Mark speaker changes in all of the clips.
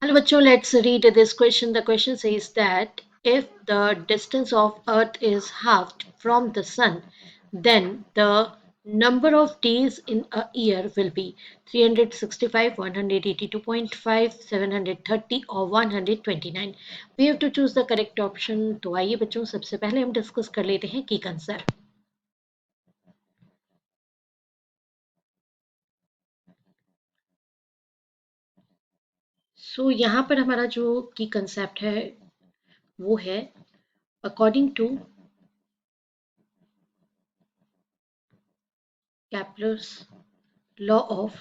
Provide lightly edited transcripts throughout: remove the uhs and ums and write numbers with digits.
Speaker 1: Hello, bachcho, let's read this question. The question says that if the distance of Earth is halved from the Sun, then the number of days in a year will be 365, 182.5, 730 or 129. We have to choose the correct option. तो आइए बच्चों सबसे पहले हम discuss कर लेते हैं की आंसर. सो यहाँ पर हमारा जो की कंसेप्ट है वो है according to Kepler's law of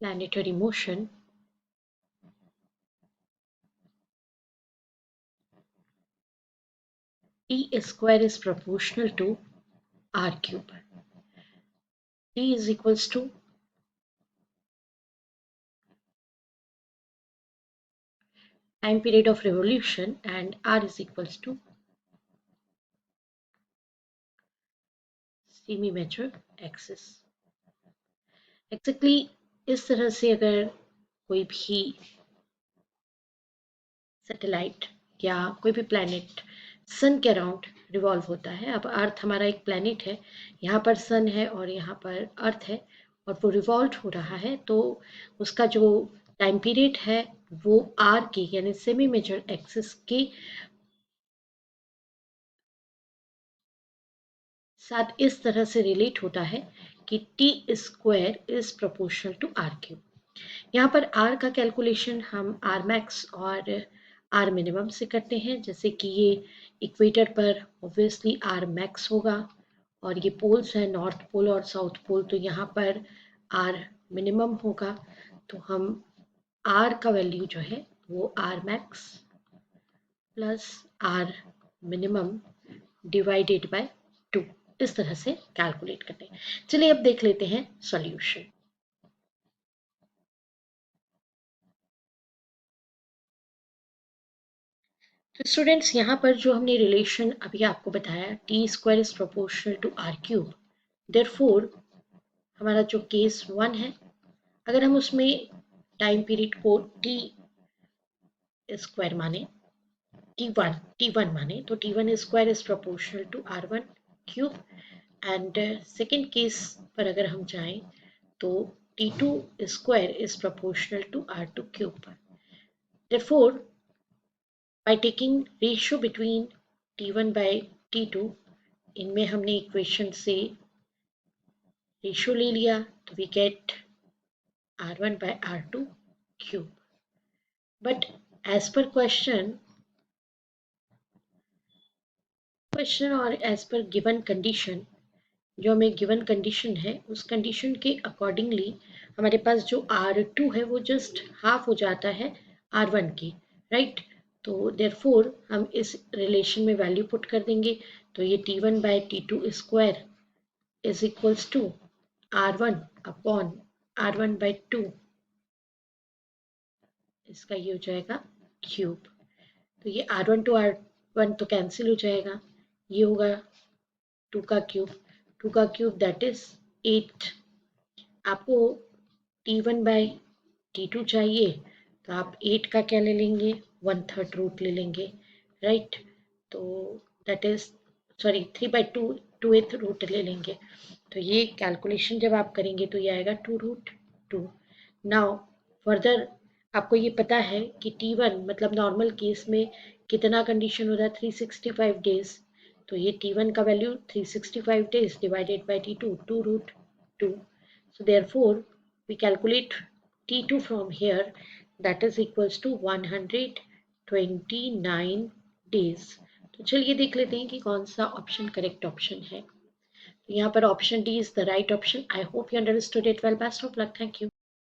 Speaker 1: planetary motion, T square is proportional to R cube. T is equals to time period of revolution and R is equals to semi-major axis. Exactly इस तरह से अगर कोई भी satellite या कोई भी planet सन के अराउंड रिवॉल्व होता है. अब अर्थ हमारा एक प्लैनेट है, यहाँ पर सन है और यहाँ पर अर्थ है और वो रिवॉल्व हो रहा है, तो उसका जो टाइम पीरियड है वो आर के यानी सेमी मेजर एक्सिस के साथ इस तरह से रिलेट होता है कि T square is proportional to R cube. यहाँ पर आर का कैलकुलेशन हम आर मैक्स और आर मिनिमम से करते हैं. जैसे कि ये इक्वेटर पर ऑब्वियसली आर मैक्स होगा और ये पोल्स हैं नॉर्थ पोल और साउथ पोल, तो यहाँ पर आर मिनिमम होगा. तो हम आर का वैल्यू जो है वो R max plus R minimum divided by 2 इस तरह से कैलकुलेट करते हैं. चलिए अब देख लेते हैं सॉल्यूशन. तो स्टूडेंट्स यहाँ पर जो हमने रिलेशन अभी आपको बताया T square is proportional to R cube, therefore हमारा जो केस 1 है अगर हम उसमें टाइम पीरियड को टी स्क्वायर माने टी वन माने तो टी1 स्क्वायर इज प्रोपोर्शनल टू आर1 क्यूब. एंड सेकेंड केस पर अगर हम जाएं तो T2 square is proportional to R2 cube. Therefore, by taking ratio between T1 by T2, इनमें हमने इक्वेशन से रेशियो ले लिया तो we get R1 by R2 cube. But as per question और as per given condition, जो हमें given condition है उस कंडीशन के अकॉर्डिंगली हमारे पास जो R2 है वो जस्ट हाफ हो जाता है R1 की, राइट. तो देयरफॉर हम इस रिलेशन में वैल्यू पुट कर देंगे तो ये T1 by T2 square is equals to R1 upon R1 by 2, इसका ये हो जाएगा क्यूब. तो ये R1 टू R1 तो कैंसिल हो जाएगा, ये होगा 2 का क्यूब दैट इज 8. आपको T1 बाय T2 चाहिए तो आप 8 का क्या ले लेंगे 1/3 रूट ले लेंगे, राइट. तो दैट इज सॉरी 3/2 2/8 रूट ले लेंगे. तो ये कैलकुलेशन जब आप करेंगे तो ये आएगा 2√2. नाउ फर्दर आपको ये पता है कि T1 मतलब नॉर्मल केस में कितना कंडीशन होता है 365 डेज. तो ये T1 का value 365 days divided by T2 2√2. So therefore we calculate T2 from here, that is equals to 129 days. तो चलिए देख लेते हैं कि कौन सा ऑप्शन करेक्ट ऑप्शन है. तो यहाँ पर option D is the right option. I hope you understood it well. Best of luck. Thank you.